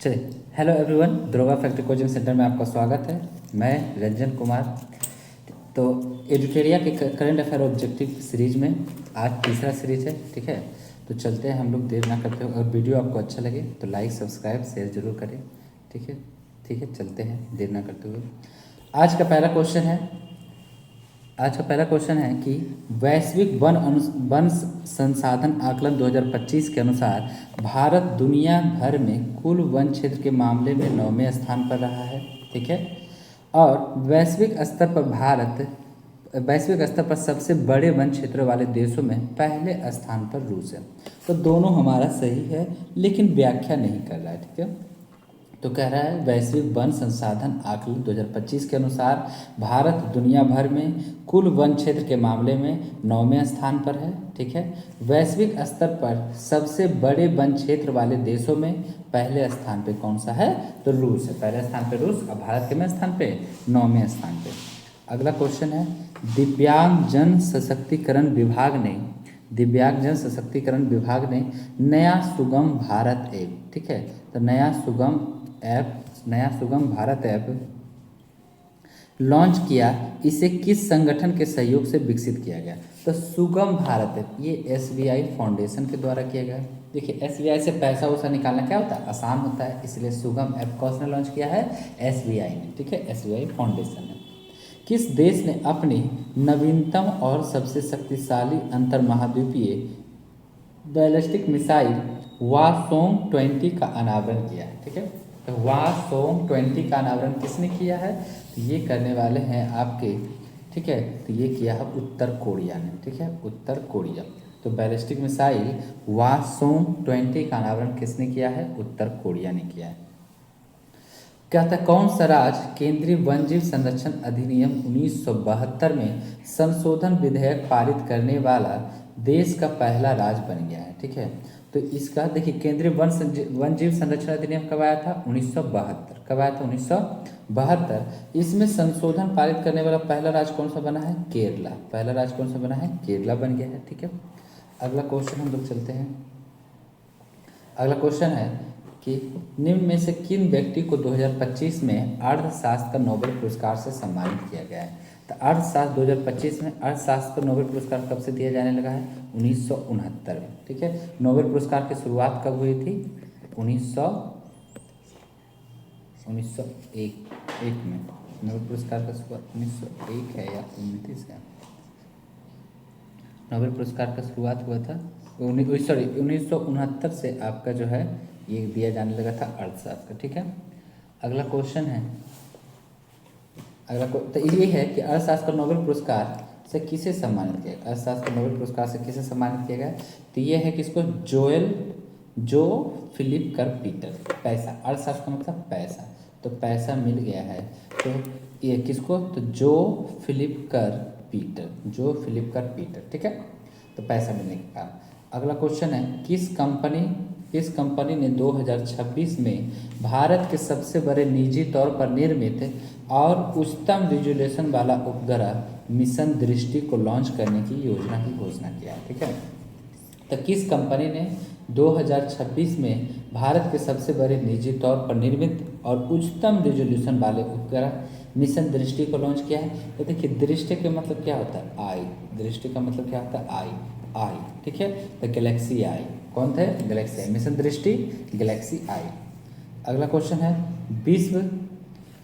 चलिए, hello everyone, Dhruva factory coaching centre में आपका स्वागत है। मैं रंजन कुमार। तो एडिटोरिया के करंट अफेयर ऑब्जेक्टिव सीरीज में आज तीसरा सीरीज है। ठीक है, तो चलते हैं हम लोग, देर ना करते हुए। अगर वीडियो आपको अच्छा लगे तो लाइक सब्सक्राइब शेयर जरूर करें। ठीक है, ठीक है, चलते हैं देर ना करते हुए। आज का पहला क्वेश्चन है कि वैश्विक वन संसाधन आकलन 2025 के अनुसार भारत दुनिया भर में कुल वन क्षेत्र के मामले में 9वें स्थान पर रहा है। ठीक है, और वैश्विक स्तर पर सबसे बड़े वन क्षेत्र वाले देशों में पहले स्थान पर रूस है। तो दोनों हमारा सही है, लेकिन व्याख्या नहीं कर रहा है। ठीक है, तो कह रहा है वैश्विक वन संसाधन आकलन 2025 के अनुसार भारत दुनिया भर में कुल वन क्षेत्र के मामले में 9वें स्थान पर है। ठीक है, वैश्विक स्तर पर सबसे बड़े वन क्षेत्र वाले देशों में पहले स्थान पे कौन सा है? तो रूस है। पहले स्थान पे रूस और भारत के में स्थान पे 9वें स्थान पे। अगला क्वेश्चन है, दिव्यांगजन सशक्तिकरण विभाग ने नया सुगम भारत ऐप, ठीक है, तो नया सुगम भारत ऐप लॉन्च किया। इसे किस संगठन के सहयोग से विकसित किया गया? तो सुगम भारत ऐप ये एसबीआई फाउंडेशन के द्वारा किया गया। देखिए, एसबीआई से पैसा वैसा निकालना क्या होता है? आसान होता है, इसलिए सुगम ऐप कौन ने लॉन्च किया है? एसबीआई ने। ठीक है, एसबीआई फाउंडेशन ने। किस देश ने अपनी नवीनतम और सबसे शक्तिशाली अंतर्महाद्वीपीय बैलिस्टिक मिसाइल वासोंग 20 का अनावरण किया है? ठीक है, तो वासोंग 20 का अनावरण किसने किया है? तो ये करने वाले हैं आपके, ठीक है, तो ये किया है उत्तर कोरिया ने। ठीक है, उत्तर कोरिया। तो बैलिस्टिक मिसाइल वासोंग 20 का अनावरण किसने किया है? उत्तर कोरिया ने किया है। कहता कौन सा राज्य केंद्रीय वन्यजीव संरक्षण अधिनियम 1972 में संशोधन विधेयक पारित करने वाला देश का पहला राज्य बन गया है? ठीक है, तो इसका देखिए, केंद्रीय वन्यजीव संरक्षण अधिनियम कब आया था? 1972। कब आया था? 1972। इसमें संशोधन पारित करने वाला पहला राज्य कौन सा बना है? केरला। पहला राज्य कौन सा बना है? केरला बन गया है। ठीक है, अगला क्वेश्चन हम लोग चलते हैं। अगला क्वेश्चन है कि निम्न में से किन व्यक्ति को 2025 में अर्थशास्त्र का नोबेल पुरस्कार से सम्मानित किया गया है? तो अर्थशास्त्र 2025 में अर्थशास्त्र का नोबेल पुरस्कार कब से दिया जाने लगा है? 1969 में। ठीक है, नोबेल पुरस्कार की शुरुआत कब हुई थी? 1901 में। नोबेल पुरस्कार का शुरुआत 1901 है या 19 है? नोबेल पुरस्कार का शुरुआत हुआ था 1969 से आपका जो है ये दिया जाने लगा था अर्थशास्त्र का। ठीक है, अगला क्वेश्चन है, तो ये है कि अर्थशास्त्र नोबेल पुरस्कार से किसे सम्मानित किया गया? अर्थशास्त्र नोबेल पुरस्कार से किसे सम्मानित किया गया? तो ये है किसको? जो फिलिप कर पीटर। पैसा, अर्थशास्त्र का मतलब पैसा, तो पैसा मिल गया है। तो ये किसको? तो जो फिलिप कर पीटर। ठीक है, तो पैसा मिलने के कारण। अगला क्वेश्चन है, किस कंपनी ने 2026 में भारत के सबसे बड़े निजी तौर पर निर्मित और उच्चतम रिजोल्यूशन वाला उपग्रह मिशन दृष्टि को लॉन्च करने की योजना की घोषणा किया है? ठीक है, तो किस कंपनी ने 2026 में भारत के सबसे बड़े निजी तौर पर निर्मित और उच्चतम रिजोल्यूशन वाले उपग्रह मिशन दृष्टि को लॉन्च किया है? तो देखिए, दृष्टि का मतलब क्या होता है? आई। दृष्टि का मतलब क्या होता है? आई। ठीक है, तो गैलेक्सी आई। कौन थे? गैलेक्सी आई। मिशन दृष्टि, गैलेक्सी आई। अगला क्वेश्चन है,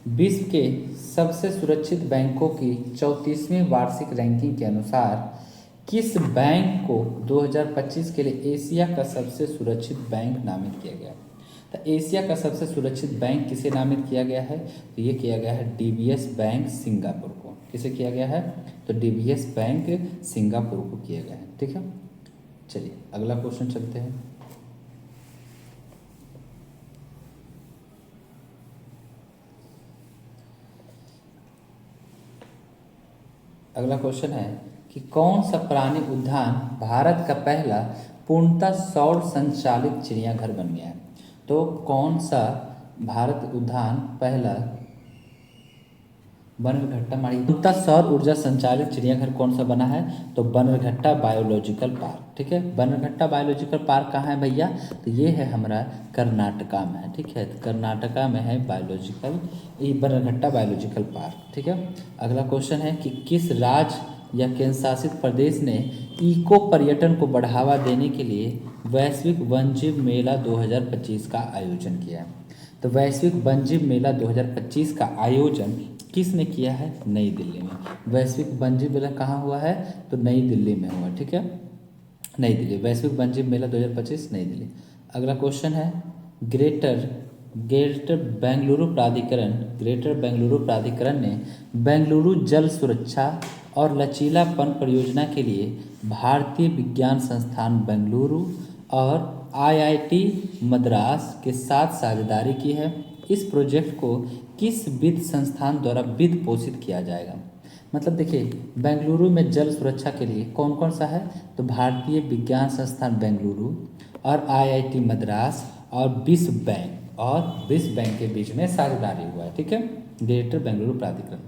विश्व के सबसे सुरक्षित बैंकों की 34वीं वार्षिक रैंकिंग के अनुसार किस बैंक को 2025 के लिए एशिया का सबसे सुरक्षित बैंक नामित किया गया? तो एशिया का सबसे सुरक्षित बैंक किसे नामित किया गया है? तो ये किया गया है डीबीएस बैंक सिंगापुर को। किसे किया गया है? तो डीबीएस बैंक सिंगापुर को किया गया है। ठीक है, चलिए अगला क्वेश्चन चलते हैं। अगला क्वेश्चन है कि कौन सा प्राणी उद्यान भारत का पहला पूर्णतः सौर संचालित चिड़ियाघर बन गया है? तो कौन सा भारत उद्यान पहला बनरघट्टा माड़ी उत्तर सौर ऊर्जा संचालित चिड़ियाघर कौन सा बना है? तो बनरघट्टा बायोलॉजिकल पार्क। ठीक है, बनरघट्टा बायोलॉजिकल पार्क कहाँ है भैया? तो ये है हमारा कर्नाटका में है। ठीक है, तो कर्नाटका में है बायोलॉजिकल, ये बनरघट्टा बायोलॉजिकल पार्क। ठीक है, अगला क्वेश्चन है कि किस राज्य या केंद्र शासित प्रदेश ने इको पर्यटन को बढ़ावा देने के लिए वैश्विक वन्यजीव मेला 2025 का आयोजन किया है? तो वैश्विक वन्यजीव मेला 2025 का आयोजन किसने किया है? नई दिल्ली में। वैश्विक वन्यजीव मेला कहाँ हुआ है? तो नई दिल्ली में हुआ। ठीक है, नई दिल्ली, वैश्विक वन्यजीव मेला 2025 नई दिल्ली। अगला क्वेश्चन है ग्रेटर ग्रेटर बेंगलुरु प्राधिकरण ग्रेटर बेंगलुरु प्राधिकरण ने बेंगलुरु जल सुरक्षा और लचीलापन परियोजना के लिए भारतीय विज्ञान संस्थान बेंगलुरु और आईआईटी मद्रास के साथ साझेदारी की है। इस प्रोजेक्ट को किस वित्त संस्थान द्वारा वित्त पोषित किया जाएगा? मतलब देखिए, बेंगलुरु में जल सुरक्षा के लिए कौन कौन सा है? तो भारतीय विज्ञान संस्थान बेंगलुरु और आईआईटी मद्रास और विश्व बैंक के बीच में साझेदारी हुआ है। ठीक है, ग्रेटर बेंगलुरु प्राधिकरण।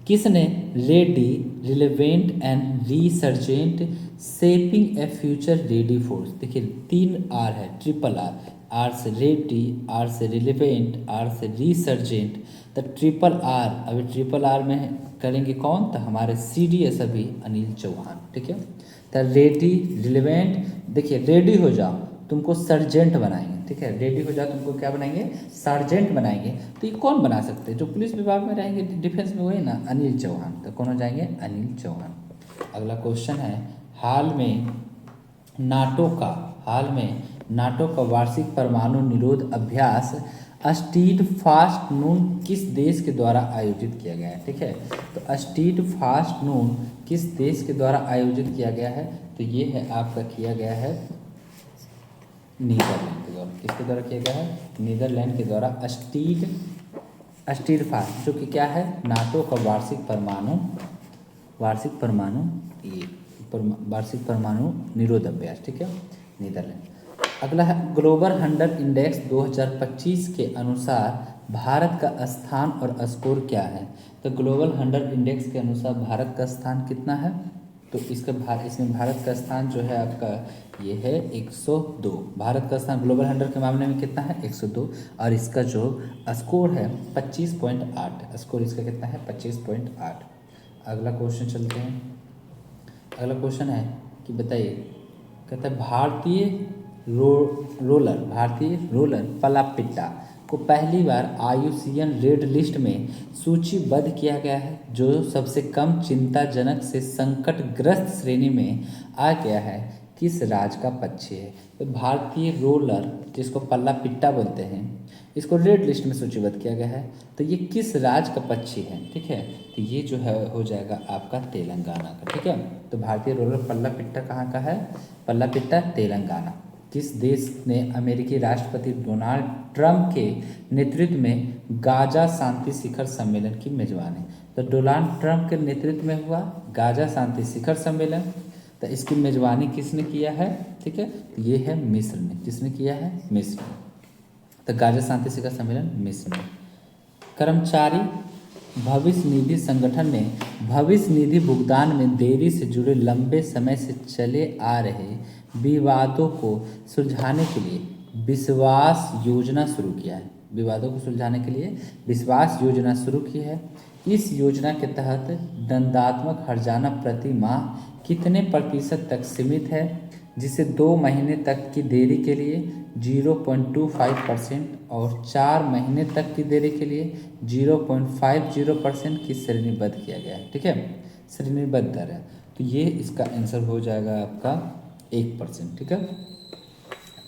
किसने ready relevant and resurgent shaping A future ready force? देखिए 3 R है, ट्रिपल आर से रेडी, आर से रिलेवेंट, आर से रिसर्जेंट। तो ट्रिपल आर, अभी ट्रिपल आर में करेंगे कौन? तो हमारे CDS अभी अनिल चौहान। ठीक है, तो रेडी रिलेवेंट, देखिए रेडी हो जाओ तुमको सर्जेंट बनाएंगे। ठीक है, रेडी हो जाओ तुमको क्या बनाएंगे? सार्जेंट बनाएंगे। तो ये कौन बना सकते हैं? जो पुलिस विभाग में रहेंगे, डिफेंस में, वही ना, अनिल चौहान। तो कौन हो जाएंगे? अनिल चौहान। अगला क्वेश्चन है हाल में नाटो का वार्षिक परमाणु निरोध अभ्यास स्टीड फास्ट नून किस देश के द्वारा आयोजित किया गया है? ठीक है, तो स्टीड फास्ट नून किस देश के द्वारा आयोजित किया गया है? तो ये है आपका किया गया है नीदरलैंड के द्वारा। किसके द्वारा किया गया है? नीदरलैंड के द्वारा स्टीड फास्ट, जो कि क्या है? नाटो का वार्षिक परमाणु निरोध अभ्यास। ठीक है, नीदरलैंड। अगला है ग्लोबल 100 इंडेक्स 2025 के अनुसार भारत का स्थान और स्कोर क्या है? तो ग्लोबल 100 इंडेक्स के अनुसार भारत का स्थान कितना है? तो इसमें भारत का स्थान जो है आपका ये है 102। भारत का स्थान ग्लोबल 100 के मामले में कितना है? 102। और इसका जो स्कोर है 25.8। स्कोर इसका कितना है? 25.8। अगला क्वेश्चन चलते हैं। अगला क्वेश्चन है कि बताइए, कहता है भारतीय रोलर पलापिट्टा को पहली बार IUCN रेड लिस्ट में सूचीबद्ध किया गया है, जो सबसे कम चिंताजनक से संकटग्रस्त श्रेणी में आ गया है। किस राज्य का पक्षी है? तो भारतीय रोलर, जिसको पल्ला पिट्टा बोलते हैं, इसको रेड लिस्ट में सूचीबद्ध किया गया है। तो ये किस राज्य का पक्षी है? ठीक है, तो ये जो है हो जाएगा आपका तेलंगाना का। ठीक है, तो भारतीय रोलर पल्ला पिट्टा कहाँ का है? पल्ला पिट्टा तेलंगाना। किस देश ने अमेरिकी राष्ट्रपति डोनाल्ड ट्रंप के नेतृत्व में गाजा शांति शिखर सम्मेलन की मेजबानी? तो डोनाल्ड ट्रंप के नेतृत्व में हुआ गाजा शांति शिखर सम्मेलन। तो इसकी मेजबानी किसने किया है? ठीक है, ये है मिस्र ने। किसने किया है? मिस्र ने। तो गाजा शांति शिखर सम्मेलन मिस्र में। कर्मचारी भविष्य निधि संगठन ने भविष्य निधि भुगतान में देरी से जुड़े लंबे समय से चले आ रहे विवादों को सुलझाने के लिए विश्वास योजना शुरू किया है। विवादों को सुलझाने के लिए विश्वास योजना शुरू की है। इस योजना के तहत दंडात्मक हर्जाना प्रति माह कितने प्रतिशत तक सीमित है, जिसे 2 महीने तक की देरी के लिए 0.25% और 4 महीने तक की देरी के लिए 0.50% की श्रेणीबद्ध किया गया है। ठीक है, श्रेणीबद्ध दर है। तो ये इसका आंसर हो जाएगा आपका 1%। ठीक है,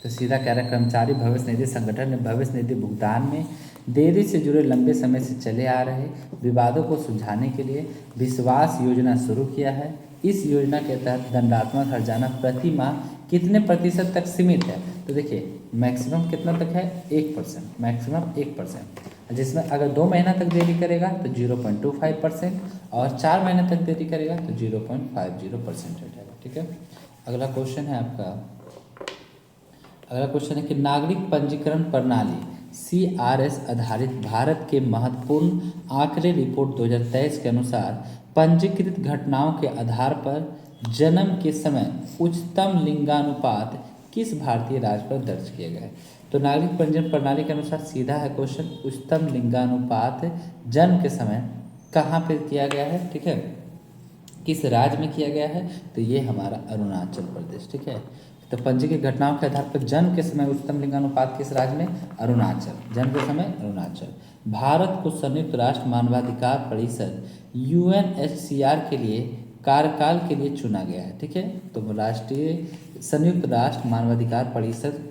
तो सीधा कह रहा है कर्मचारी भविष्य निधि संगठन ने भविष्य निधि भुगतान में देरी से जुड़े लंबे समय से चले आ रहे विवादों को सुलझाने के लिए विश्वास योजना शुरू किया है। इस योजना के तहत दंडात्मक हर्जाना प्रति माह कितने प्रतिशत तक सीमित है? तो देखिए मैक्सिमम कितना तक है? 1%, मैक्सिमम 1%, जिसमें अगर 2 महीना तक देरी करेगा तो 0.25% और 4 महीने तक देरी करेगा तो 0.50% हो जाएगा। ठीक है, अगला क्वेश्चन है कि नागरिक पंजीकरण प्रणाली CRS आधारित भारत के महत्वपूर्ण आंकड़े रिपोर्ट 2023 के अनुसार पंजीकृत घटनाओं के आधार पर जन्म के समय उच्चतम लिंगानुपात किस भारतीय राज्य पर दर्ज किया गया है? तो नागरिक पंजीयन प्रणाली के अनुसार सीधा है क्वेश्चन, उच्चतम लिंगानुपात जन्म के समय कहाँ पे किया गया है? ठीक है, किस राज्य में किया गया है? तो ये हमारा अरुणाचल प्रदेश। ठीक है, तो पंजीकृत घटनाओं के आधार पर जन्म के समय उच्चतम लिंगानुपात किस राज्य में? अरुणाचल। जन्म के समय अरुणाचल। भारत को संयुक्त राष्ट्र मानवाधिकार परिषद UNHCR के लिए कार्यकाल के लिए चुना गया है। ठीक है, तो राष्ट्रीय संयुक्त राष्ट्र मानवाधिकार परिषद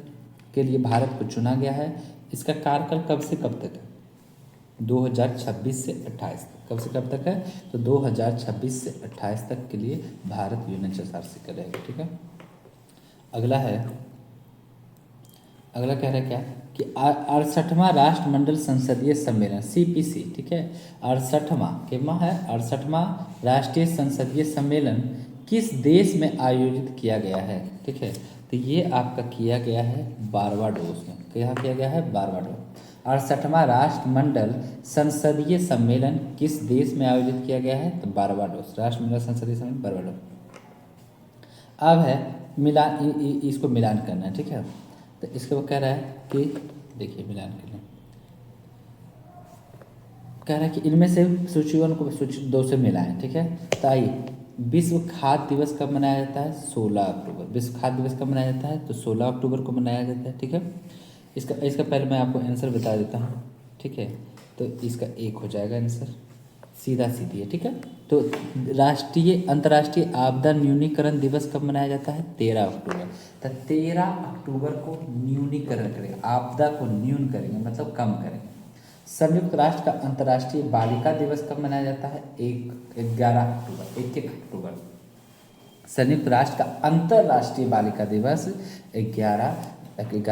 के लिए भारत को चुना गया है। इसका कार्यकाल कब से कब तक है? 2026 से 28 तक। कब से कब तक है? तो 2026 से 28 तक के लिए भारत UNHCR से करेगा। ठीक है, अगला कह रहा है क्या कि 68वां राष्ट्रमंडल संसदीय सम्मेलन CPC। ठीक है, 68वां केमा है? 68वां राष्ट्रीय संसदीय सम्मेलन किस देश में आयोजित किया गया है? ठीक है, तो ये आपका किया गया है बारबाडोस में। क्या किया गया है? बारबाडोस। 68वां राष्ट्रमंडल संसदीय सम्मेलन किस देश में आयोजित किया गया है? तो बारबाडोस। राष्ट्रमंडल संसदीय सम्मेलन बारबाडोस। अब है मिलान, इसको मिलान करना है। ठीक है, तो इसके वो कह रहा है कि देखिए मिलान करना, कह रहा है कि इनमें से सूची 1 को सूची 2 से मिलाएं। ठीक है, तो आइए, विश्व खाद्य दिवस कब मनाया जाता है? 16 अक्टूबर। विश्व खाद्य दिवस कब मनाया जाता है? तो 16 अक्टूबर को मनाया जाता है। ठीक है, इसका पहले मैं आपको आंसर बता देता हूँ। ठीक है, तो इसका 1 हो जाएगा आंसर, सीधा सीधी है। ठीक है, तो अंतर्राष्ट्रीय आपदा न्यूनीकरण दिवस कब मनाया जाता है? 13 अक्टूबर। तो 13 अक्टूबर को न्यूनीकरण करेंगे, आपदा को न्यून करेंगे मतलब कम करेंगे। संयुक्त राष्ट्र का अंतर्राष्ट्रीय बालिका दिवस कब मनाया जाता है? 11 अक्टूबर। 1 अक्टूबर। संयुक्त राष्ट्र का अंतर्राष्ट्रीय बालिका दिवस 11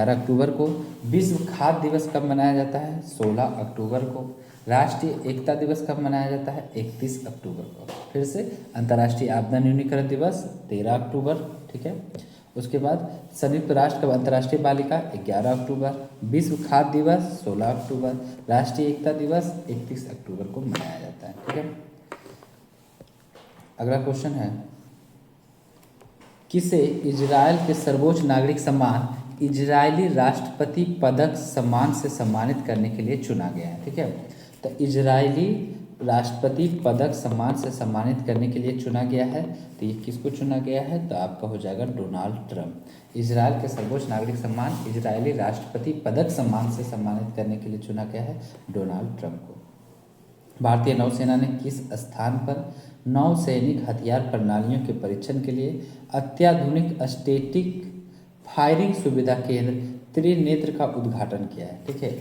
अक्टूबर को। विश्व खाद्य दिवस कब मनाया जाता है? 16 अक्टूबर को। राष्ट्रीय एकता दिवस कब मनाया जाता है? 31 अक्टूबर को। फिर से अंतर्राष्ट्रीय आपदा न्यूनीकरण दिवस 13 अक्टूबर। ठीक है, उसके बाद संयुक्त राष्ट्र का अंतर्राष्ट्रीय बालिका 11 अक्टूबर, विश्व खाद्य दिवस 16 अक्टूबर, राष्ट्रीय एकता दिवस 31 अक्टूबर को मनाया जाता है। ठीक है, अगला क्वेश्चन है, किसे इजराइल के सर्वोच्च नागरिक सम्मान इजरायली राष्ट्रपति पदक सम्मान से सम्मानित करने के लिए चुना गया है? ठीक है, तो इजरायली राष्ट्रपति पदक सम्मान से सम्मानित करने के लिए चुना गया है। तो ये किसको चुना गया है? तो आपका हो जाएगा डोनाल्ड ट्रंप। इजराइल के सर्वोच्च नागरिक सम्मान इजरायली राष्ट्रपति पदक सम्मान से सम्मानित करने के लिए चुना गया है डोनाल्ड ट्रंप को। भारतीय नौसेना ने किस स्थान पर नौसैनिक हथियार प्रणालियों के परीक्षण के लिए अत्याधुनिक स्टैटिक फायरिंग सुविधा केंद्र त्रिनेत्र का उद्घाटन किया है? ठीक है,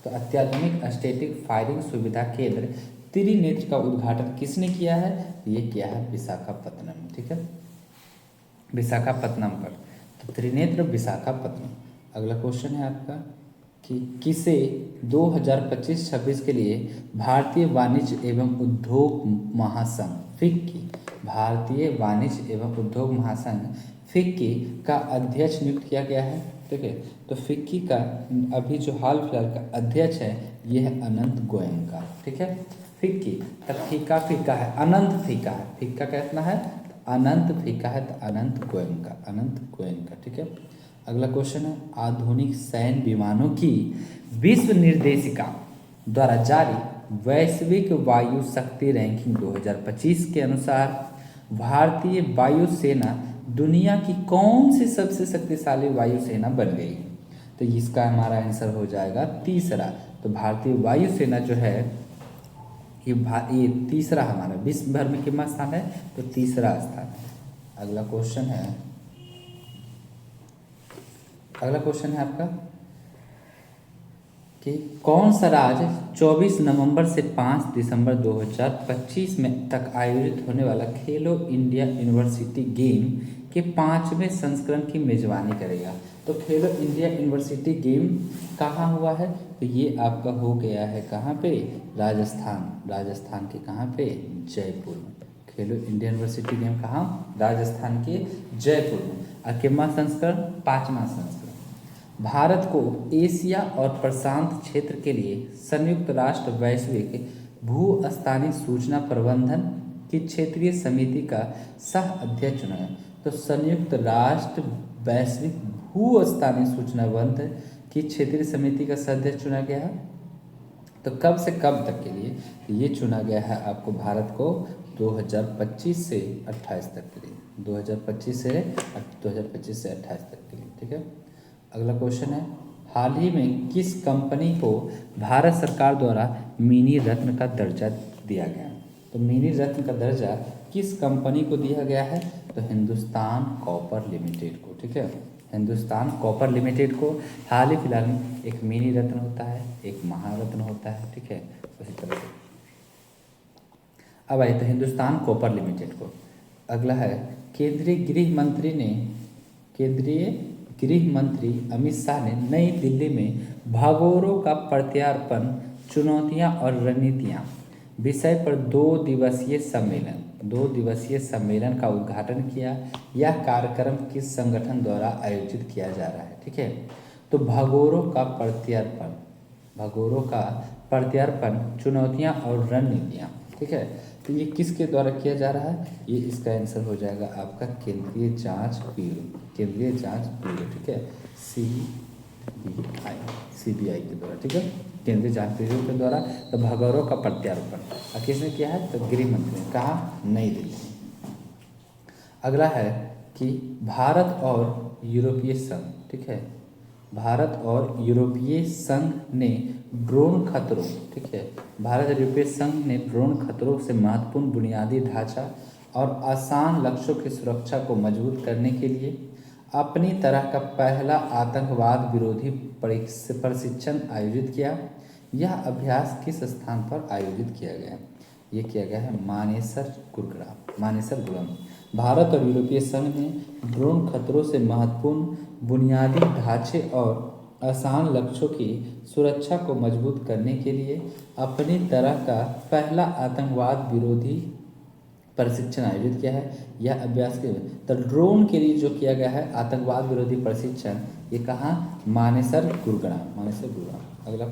तो अत्याधुनिक स्टैटिक फायरिंग सुविधा केंद्र त्रिनेत्र का उद्घाटन किसने किया है? ये किया है विशाखापत्तनम। ठीक है, विशाखापत्तनम पर, तो त्रिनेत्र विशाखापत्तनम। अगला क्वेश्चन है आपका कि किसे 2025-26 के लिए भारतीय वाणिज्य एवं उद्योग महासंघ फिक्की, भारतीय वाणिज्य एवं उद्योग महासंघ फिक्की का अध्यक्ष नियुक्त किया गया है? ठीक है, तो फिक्की का अभी जो हाल फिलहाल का अध्यक्ष है ये है अनंत गोयनका। ठीक है, फिक्की तब फीका है, अनंत फीका है, फिक्का का इतना है, अनंत फीका है, तो अनंत गोयनका। ठीक है, अगला क्वेश्चन है, आधुनिक सैन्य विमानों की विश्व निर्देशिका द्वारा जारी वैश्विक वायु शक्ति रैंकिंग 2025 के अनुसार भारतीय वायुसेना दुनिया की कौन सी सबसे शक्तिशाली वायुसेना बन गई? तो इसका हमारा आंसर हो जाएगा तीसरा। तो भारतीय वायुसेना जो है ये तीसरा हमारा विश्व भर में कितना स्थान है? तो तीसरा स्थान है। अगला क्वेश्चन है आपका कि कौन सा राज्य 24 नवंबर से 5 दिसंबर 2025 में तक आयोजित होने वाला खेलो इंडिया यूनिवर्सिटी गेम के 5वें संस्करण की मेजबानी करेगा? तो खेलो इंडिया यूनिवर्सिटी गेम कहाँ हुआ है? तो ये आपका हो गया है कहाँ पे? राजस्थान के कहाँ पे? जयपुर में। खेलो इंडिया यूनिवर्सिटी गेम कहाँ? राजस्थान के जयपुर में। और कितना संस्करण? 5वां संस्करण। भारत को एशिया और प्रशांत क्षेत्र के लिए संयुक्त राष्ट्र वैश्विक भू-स्थानीय सूचना प्रबंधन की क्षेत्रीय समिति का सह अध्यक्ष चुना है। तो संयुक्त राष्ट्र वैश्विक भू-स्थानीय सूचना प्रबंधन की क्षेत्रीय समिति का सह अध्यक्ष चुना गया है। तो कब से कब तक के लिए? ये चुना गया है आपको भारत को 2025 से 28 तक के लिए, 2025 से 28 तक के लिए। ठीक है, अगला क्वेश्चन है, हाल ही में किस कंपनी को भारत सरकार द्वारा मिनी रत्न का दर्जा दिया गया? तो मिनी रत्न का दर्जा किस कंपनी को दिया गया है? तो हिंदुस्तान कॉपर लिमिटेड को। ठीक है, हिंदुस्तान कॉपर लिमिटेड को हाल ही फिलहाल में एक मिनी रत्न होता है, एक महारत्न होता है। ठीक है, उसी तरह से अब आइए तो हिंदुस्तान कॉपर लिमिटेड को। अगला है, केंद्रीय गृह मंत्री अमित शाह ने नई दिल्ली में भागोरों का प्रत्यार्पण, चुनौतियां और रणनीतियां विषय पर 2 दिवसीय सम्मेलन का उद्घाटन किया। यह कार्यक्रम किस संगठन द्वारा आयोजित किया जा रहा है? ठीक है, तो भागोरों का प्रत्यार्पण, चुनौतियां और रणनीतियां। ठीक है, तो ये किसके द्वारा किया जा रहा है? ये इसका आंसर हो जाएगा आपका केंद्रीय जांच ब्यूरो। ठीक है, सीबीआई के द्वारा। ठीक है, केंद्रीय जांच ब्यूरो के द्वारा। तो भागोरों का प्रत्यार्पण किसने किया है? तो गृह मंत्री ने। कहाँ? नई दिल्ली। अगला है कि भारत और यूरोपीय संघ, ठीक है, भारत और यूरोपीय संघ ने ड्रोन खतरों, ठीक है, भारत और यूरोपीय संघ ने ड्रोन खतरों से महत्वपूर्ण बुनियादी ढांचा और आसान लक्ष्यों की सुरक्षा को मजबूत करने के लिए अपनी तरह का पहला आतंकवाद विरोधी प्रशिक्षण आयोजित किया। यह अभ्यास किस स्थान पर आयोजित किया गया? ये किया गया है मानेसर गुरुग्राम। भारत और यूरोपीय संघ ने ड्रोन खतरों से महत्वपूर्ण बुनियादी ढांचे और आसान लक्ष्यों की सुरक्षा को मजबूत करने के लिए अपनी तरह का पहला आतंकवाद विरोधी प्रशिक्षण आयोजित किया है। यह अभ्यास के तो ड्रोन के लिए जो किया गया है आतंकवाद विरोधी प्रशिक्षण, ये कहाँ? मानेसर गुरुग्राम। अगला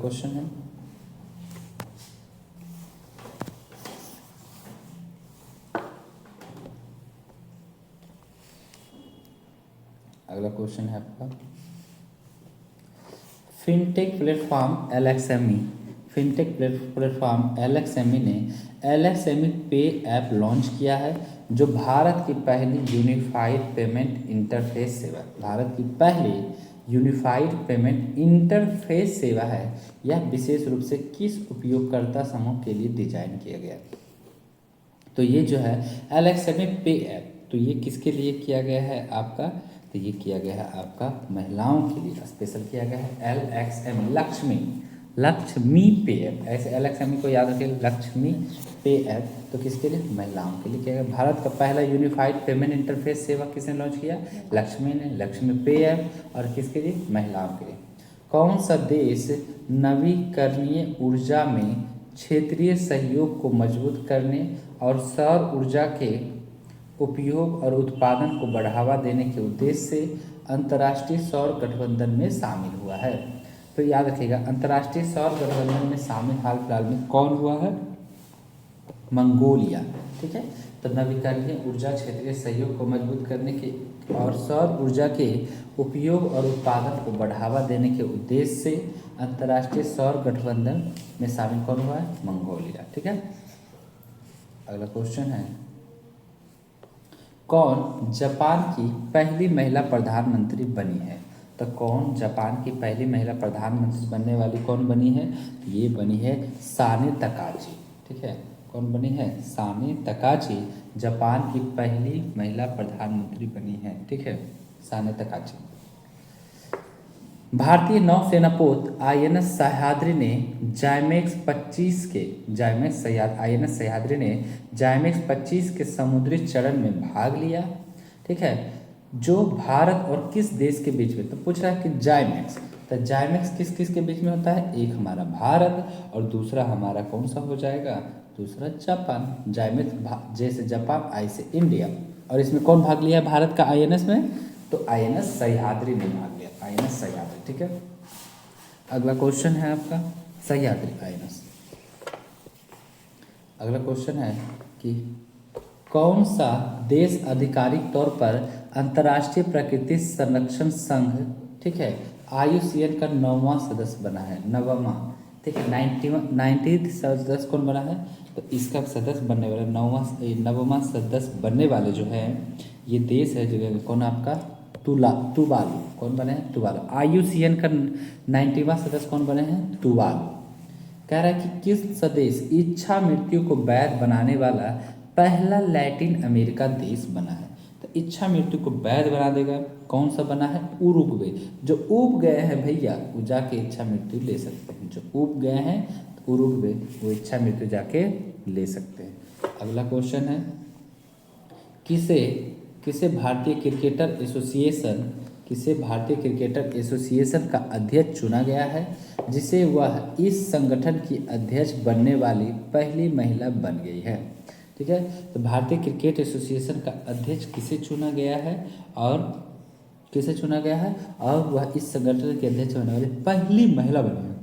क्वेश्चन है, आपका फिनटेक प्लेटफॉर्म एलएक्सएमई ने एलएक्सएमई पे ऐप लॉन्च किया है, जो भारत की पहली यूनिफाइड पेमेंट इंटरफेस सेवा है। यह विशेष रूप से किस उपयोगकर्ता समूह के लिए डिजाइन किया गया? तो ये जो है एलएक्सएमई पे ऐप, तो ये किसके लिए किया गया है आपका? तो ये किया गया है आपका महिलाओं के लिए स्पेशल किया गया है। एलएक्सएमई लक्ष्मी पे ऐप, ऐसे एलएक्सएमई को याद रखिए, लक्ष्मी पे ऐप। तो किसके लिए? महिलाओं के लिए किया गया। भारत का पहला यूनिफाइड पेमेंट इंटरफेस सेवा किसने लॉन्च किया? लक्ष्मी ने, लक्ष्मी पे ऐप। और किसके लिए? महिलाओं के लिए। कौन सा देश नवीकरणीय ऊर्जा में क्षेत्रीय सहयोग को मजबूत करने और सौर ऊर्जा के उपयोग और उत्पादन को बढ़ावा देने के उद्देश्य से अंतर्राष्ट्रीय सौर गठबंधन में शामिल हुआ है? तो याद रखिएगा, अंतर्राष्ट्रीय सौर गठबंधन में शामिल हाल फिलहाल में कौन हुआ है? मंगोलिया। ठीक है, तो नवीकरणीय ऊर्जा क्षेत्रीय सहयोग को मजबूत करने के और सौर ऊर्जा के उपयोग और उत्पादन को बढ़ावा देने के उद्देश्य से अंतर्राष्ट्रीय सौर गठबंधन में शामिल कौन हुआ है? मंगोलिया। ठीक है, अगला क्वेश्चन है, कौन जापान की पहली महिला प्रधानमंत्री बनी है? तो कौन जापान की पहली महिला प्रधानमंत्री बनने वाली कौन बनी है? तो ये बनी है साने तकाची। ठीक है, कौन बनी है? साने तकाची जापान की पहली महिला प्रधानमंत्री बनी है। ठीक है, साने तकाची। भारतीय नौसेनापोत आईएनएस सह्याद्री ने जाइमेक्स 25 के समुद्री चरण में भाग लिया। ठीक है, जो भारत और किस देश के बीच में? तो पूछ रहा है कि जाइमेक्स, तो जाइमेक्स किस किस के बीच में होता है? एक हमारा भारत और दूसरा हमारा कौन सा हो जाएगा? दूसरा जापान। जाइमेक्स जैसे जापान, आई से इंडिया। और इसमें कौन भाग लिया भारत का आईएनएस में? तो आईएनएस सह्याद्री ने भाग लिया, आईएनएस सह्याद्री। ठीक है। अगला क्वेश्चन है आपका सह्याद्री आइनस। अगला क्वेश्चन है कि कौन सा देश आधिकारिक तौर पर अंतर्राष्ट्रीय प्रकृति संरक्षण संघ, ठीक है, IUCN का 9वां सदस्य बना है, 9वां, ठीक है। 90 सदस्य कौन बना है, तो इसका सदस्य बनने वाला 9वां सदस्य बनने वाले जो है ये देश है जो कौन आपका तुवालू, कौन बने हैं, तुवालू। IUCN का 90वां सदस्य कौन बने हैं, तुवालू। कह रहा है कि किस स्वदेश इच्छा मृत्यु को वैध बनाने वाला पहला लैटिन अमेरिका देश बना है। तो इच्छा मृत्यु को वैध बना देगा, कौन सा बना है, उरुग्वे। जो ऊब गए हैं भैया वो जाके इच्छा मृत्यु ले सकते हैं, जो ऊब गए हैं तो उरुग्वे वो इच्छा मृत्यु जाके ले सकते हैं। अगला क्वेश्चन है किसे किसे भारतीय क्रिकेटर एसोसिएशन का अध्यक्ष चुना गया है, जिसे वह इस संगठन की अध्यक्ष बनने वाली पहली महिला बन गई है, ठीक है। तो भारतीय क्रिकेट एसोसिएशन का अध्यक्ष किसे चुना गया है और वह इस संगठन के अध्यक्ष बनने वाली पहली महिला बनी है,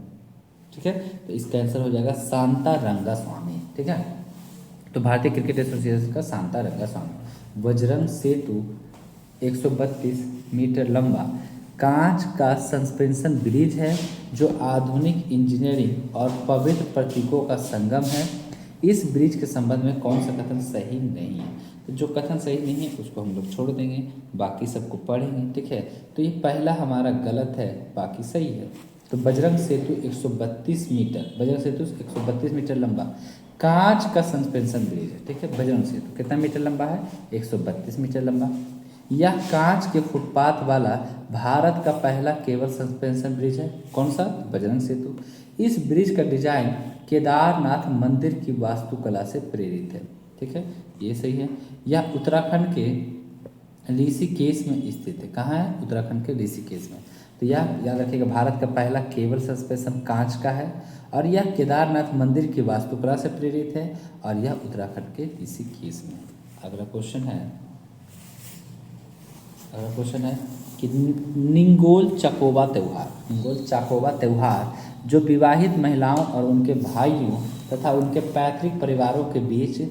ठीक है। तो इसका आंसर हो जाएगा शांता रंगास्वामी, ठीक है। तो भारतीय क्रिकेट एसोसिएशन का शांता रंगास्वामी। बजरंग सेतु 132 मीटर लंबा कांच का सस्पेंशन ब्रिज है जो आधुनिक इंजीनियरिंग और पवित्र प्रतीकों का संगम है। इस ब्रिज के संबंध में कौन सा कथन सही नहीं है, तो जो कथन सही नहीं है उसको हम लोग छोड़ देंगे, बाकी सबको पढ़ेंगे, ठीक है। तो ये पहला हमारा गलत है, बाकी सही है। तो बजरंग सेतु 132 मीटर लंबा कांच का सस्पेंशन ब्रिज है, ठीक है। बजरंग सेतु कितना मीटर लंबा है, 132 मीटर लंबा। यह कांच के फुटपाथ वाला भारत का पहला केबल सस्पेंशन ब्रिज है, कौन सा, बजरंग सेतु। इस ब्रिज का डिजाइन केदारनाथ मंदिर की वास्तुकला से प्रेरित है, ठीक है, ये सही है। यह उत्तराखंड के ऋषिकेश में स्थित है, कहाँ है, उत्तराखंड के ऋषिकेश में। तो यह याद रखिएगा भारत का पहला केबल सस्पेंशन कांच का है और यह केदारनाथ मंदिर की वास्तुकला से प्रेरित है और यह उत्तराखंड के ऋषिकेश में। अगला क्वेश्चन है कि निंगोल चकोबा त्यौहार जो विवाहित महिलाओं और उनके भाइयों तथा उनके पैतृक परिवारों के बीच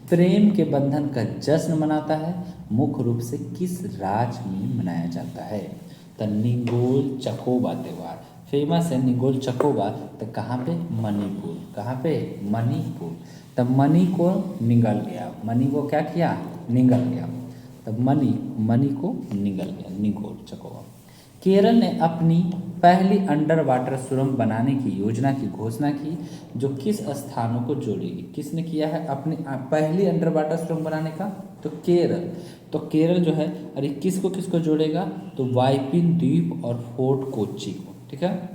प्रेम के बंधन का जश्न मनाता है, मुख्य रूप से किस राज्य में मनाया जाता है। तो निंगोल चकोबा त्यौहार फेमस है, निंगोल चकोबा। तो कहाँ पे, मणिपुर, कहाँ पे, मणिपुर। तब मणि को निगल गया, मणि को क्या किया, निगल गया। तब मणि को निगल गया, निंगोल चकोबा। केरल ने अपनी पहली अंडर वाटर सुरंग बनाने की योजना की घोषणा की जो किस स्थानों को जोड़ेगी। किसने किया है अपनी पहली अंडर वाटर सुरंग बनाने का, तो केरल। तो केरल जो है अरे किसको जोड़ेगा, तो वाइपिन द्वीप और फोर्ट कोच्चि को, ठीक है।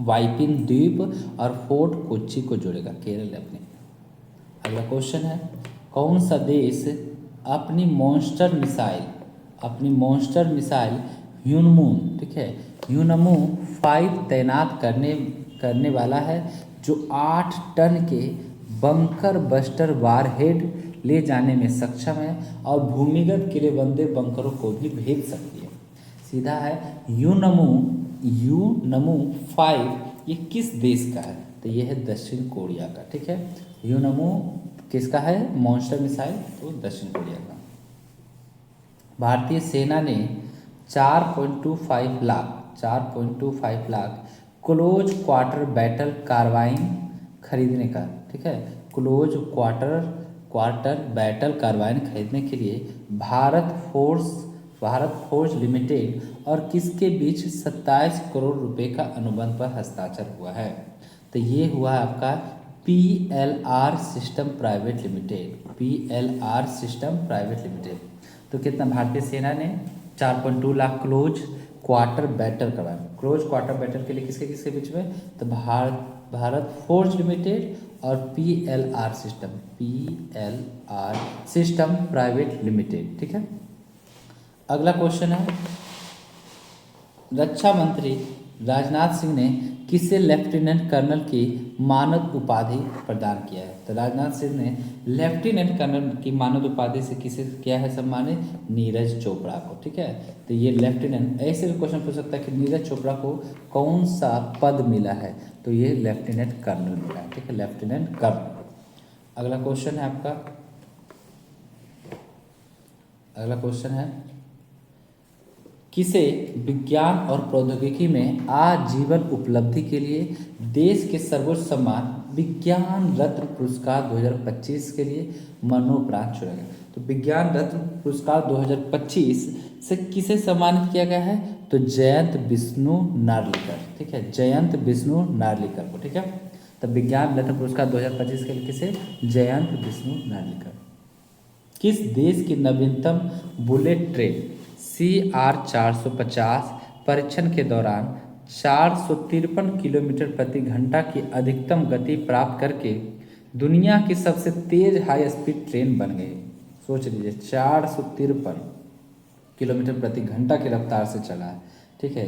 वाइपिन द्वीप और फोर्ट कोच्चि को जोड़ेगा केरल अपने। अगला क्वेश्चन है कौन सा देश अपनी मॉन्स्टर मिसाइल ह्यूनमून, ठीक है, ह्यूनमू 5 तैनात करने वाला है जो 8 टन के बंकर बस्टर वारहेड ले जाने में सक्षम है और भूमिगत किलेबंदे बंकरों को भी भेज सकती है। सीधा है ह्यूनमू 5 ये किस देश का है, तो ये है दक्षिण कोरिया का, ठीक है। ह्यूनमू किसका है, मॉन्स्टर मिसाइल, तो दक्षिण कोरिया का। भारतीय सेना ने 4.25 lakh close quarter battle carbine खरीदने का, ठीक है। क्लोज क्वार्टर बैटल कार्बाइन खरीदने के लिए भारत फोर्ज लिमिटेड और किसके बीच 27 करोड़ रुपए का अनुबंध पर हस्ताक्षर हुआ है। तो ये हुआ आपका PLR सिस्टम प्राइवेट लिमिटेड। तो कितना भारतीय सेना ने 4.2 लाख क्लोज क्वार्टर बैटल करवाया। क्लोज क्वार्टर बैटल के लिए किसके बीच में, तो भारत फोर्ज लिमिटेड और PLR सिस्टम प्राइवेट लिमिटेड, ठीक है। अगला क्वेश्चन है रक्षा मंत्री राजनाथ सिंह ने किसे लेफ्टिनेंट कर्नल की मानद उपाधि प्रदान किया है? तो राजनाथ सिंह ने लेफ्टिनेंट कर्नल की मानद उपाधि से किसे किया है सम्मानित? नीरज चोपड़ा को। ठीक है, तो ये लेफ्टिनेंट, ऐसे भी क्वेश्चन पूछ सकता है कि नीरज चोपड़ा को कौन सा पद मिला है? तो ये लेफ्टिनेंट कर्नल मिला है। ठीक है, लेफ्टिनेंट कर्नल। अगला क्वेश्चन है आपका, अगला क्वेश्चन है किसे विज्ञान और प्रौद्योगिकी में आजीवन उपलब्धि के लिए देश के सर्वोच्च सम्मान विज्ञान रत्न पुरस्कार 2025 के लिए मरणोपरांत चुना गया? तो विज्ञान रत्न पुरस्कार 2025 से किसे सम्मानित किया गया है? तो जयंत विष्णु नार्लिकर। ठीक है, जयंत विष्णु नार्लिकर को। ठीक है, तो विज्ञान रत्न पुरस्कार 2025 के लिए किसे? जयंत विष्णु नार्लिकर। किस देश की नवीनतम बुलेट ट्रेन CR 450 परीक्षण के दौरान 453 किलोमीटर प्रति घंटा की अधिकतम गति प्राप्त करके दुनिया की सबसे तेज हाई स्पीड ट्रेन बन गई? सोच लीजिए, 453 किलोमीटर प्रति घंटा की रफ्तार से चला है। ठीक है,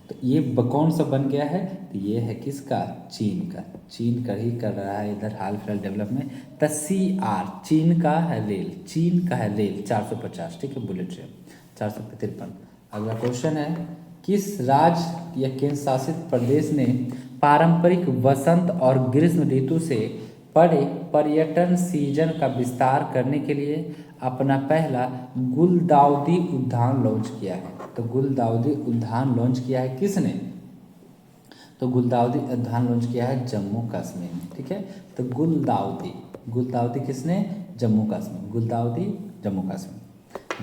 तो ये कौन सा बन गया है? तो ये है किसका? चीन का। चीन का ही कर रहा है इधर हाल फिलहाल डेवलपमेंट। तो CR चीन का है रेल, चीन का है रेल 450। ठीक है, बुलेट ट्रेन 453। अगला क्वेश्चन है किस राज्य या केंद्र शासित प्रदेश ने पारंपरिक वसंत और ग्रीष्म ऋतु से परे पर्यटन सीजन का विस्तार करने के लिए अपना पहला गुलदाउदी उद्यान लॉन्च किया है? तो गुलदाउदी उद्यान लॉन्च किया है किसने? तो गुलदाउदी उद्यान लॉन्च किया है जम्मू कश्मीर में। ठीक है, तो गुलदाउदी, गुलदाउदी किसने? जम्मू कश्मीर, गुलदाउदी जम्मू कश्मीर।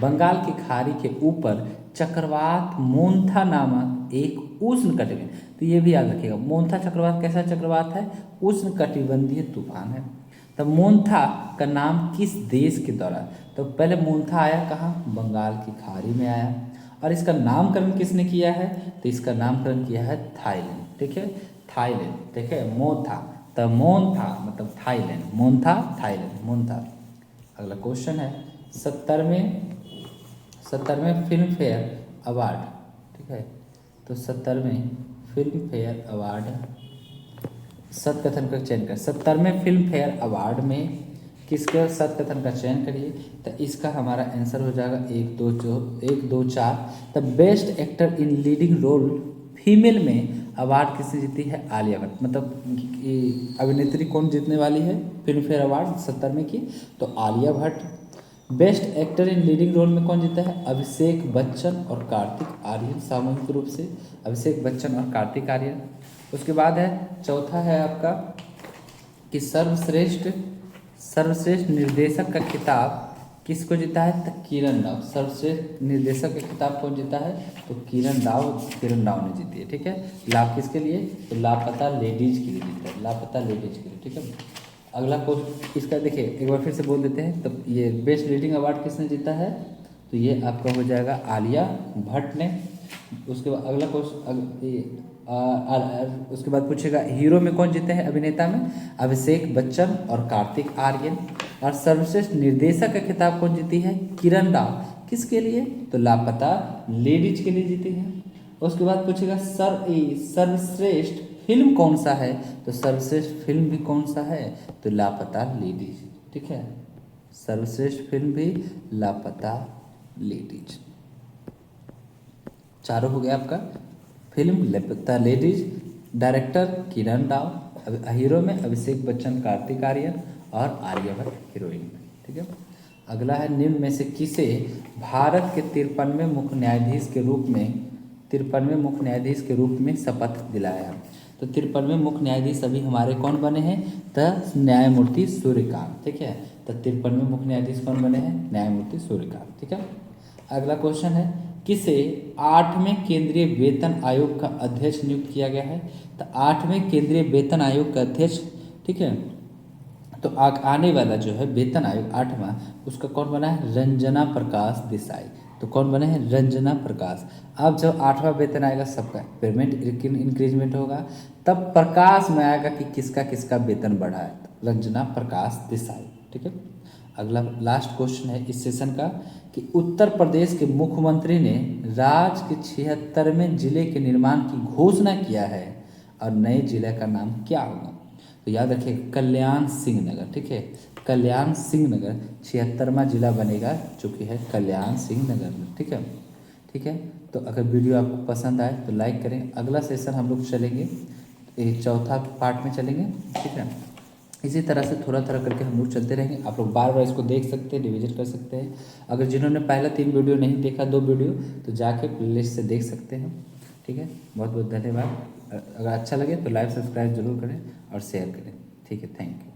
बंगाल की खाड़ी के ऊपर चक्रवात मोन्था नामक एक उष्ण कटिबंधीय, तो ये भी याद रखिएगा, मोन्था चक्रवात कैसा चक्रवात है? उष्ण कटिबंधीय तूफान है। तो मोन्था का नाम किस देश के दौरान? तो पहले मोन्था आया कहाँ? बंगाल की खाड़ी में आया। और इसका नामकरण किसने किया है? तो इसका नामकरण किया है थाईलैंड। ठीक है, थाईलैंड। ठीक है, मोन्था, तो मोन्था मतलब थाईलैंड, मोन्था थाईलैंड, मोन्था। अगला क्वेश्चन है 70वें फिल्म फेयर अवार्ड। ठीक है, तो 70वें फिल्म फेयर अवार्ड सतकथन का चयन कर। 70वें फिल्म फेयर अवार्ड में किसके सतकथन का चयन करिए? तो इसका हमारा आंसर हो जाएगा 1 2 4। The best actor in leading role female में अवार्ड किसने जीती है? आलिया भट्ट। मतलब अभिनेत्री कौन जीतने वाली है फिल्म फेयर अवार्ड 70वें की? तो Alia Bhatt. Best actor in leading role में कौन जीता है? अभिषेक बच्चन और कार्तिक आर्यन, सामूहिक रूप से अभिषेक बच्चन और कार्तिक आर्यन। उसके बाद है चौथा है आपका कि सर्वश्रेष्ठ निर्देशक का खिताब किसको जीता है? तो किरण राव। सर्वश्रेष्ठ निर्देशक का खिताब कौन जीता है? तो किरण राव ने जीती है। ठीक है, लाभ किसके लिए? तो लापता लेडीज के लिए जीता है, लापता लेडीज के लिए। ठीक है, अगला क्वेश्चन इसका देखिए, एक बार फिर से बोल देते हैं। तो ये बेस्ट रीडिंग अवार्ड किसने जीता है? तो ये आपका हो जाएगा आलिया भट्ट ने। उसके बाद अगला क्वेश्चन उसके बाद पूछेगा हीरो में कौन जीते हैं? अभिनेता में अभिषेक बच्चन और कार्तिक आर्यन। और सर्वश्रेष्ठ निर्देशक का खिताब कौन जीती है? किरण राव। किसके लिए? तो लापता लेडीज के लिए जीती है। उसके बाद पूछेगा सर्वश्रेष्ठ फिल्म कौन सा है? तो सर्वश्रेष्ठ फिल्म भी कौन सा है? तो लापता लेडीज। ठीक है, सर्वश्रेष्ठ फिल्म भी लापता लेडीज। चारों हो गया आपका। फिल्म लापता ladies, director Kiran Rao, hero में अभिषेक बच्चन कार्तिक आर्यन और आलिया भट्ट हीरोइन में। ठीक है, अगला है निम्न में से किसे भारत के 53वें मुख्य न्यायाधीश के रूप में शपथ दिलाया है? तो 53वें मुख्य न्यायाधीश अभी हमारे कौन बने हैं? तो न्यायमूर्ति सूर्यकांत। ठीक है, तो 53वें मुख्य न्यायाधीश कौन बने हैं? न्यायमूर्ति सूर्यकांत। ठीक है, अगला क्वेश्चन है किसे 8वें केंद्रीय वेतन आयोग का अध्यक्ष नियुक्त किया गया है? तो 8वें केंद्रीय वेतन आयोग का अध्यक्ष, ठीक है, तो आने वाला जो है वेतन आयोग 8वां, उसका कौन बना है? रंजना प्रकाश देसाई। तो कौन बने हैं? रंजना प्रकाश। अब जब 8वां वेतन आएगा सबका पेमेंट इंक्रीजमेंट होगा, तब प्रकाश में आएगा कि किसका किसका वेतन बढ़ा है। तो रंजना प्रकाश देसाई। ठीक है, अगला लास्ट क्वेश्चन है इस सेशन का कि उत्तर प्रदेश के मुख्यमंत्री ने राज्य के 76वें जिले के निर्माण की घोषणा किया है और नए जिले का नाम क्या होगा। तो याद रखिए कल्याण सिंह नगर, ठीक है, कल्याण सिंह नगर 76वां जिला बनेगा जो कि है कल्याण सिंह नगर में, ठीक है। ठीक है, तो अगर वीडियो आपको पसंद आए तो लाइक करें। अगला सेशन हम लोग चलेंगे चौथा पार्ट में चलेंगे, ठीक है। इसी तरह से थोड़ा थोड़ा करके हम लोग चलते रहेंगे। आप लोग बार बार इसको देख सकते हैं, रिविजन कर सकते हैं। अगर जिन्होंने पहला 3 वीडियो नहीं देखा, 2 वीडियो, तो जाके प्लेलिस्ट से देख सकते हैं, ठीक है। बहुत बहुत धन्यवाद। अगर अच्छा लगे तो लाइक सब्सक्राइब जरूर करें और शेयर करें, ठीक है। Thank you.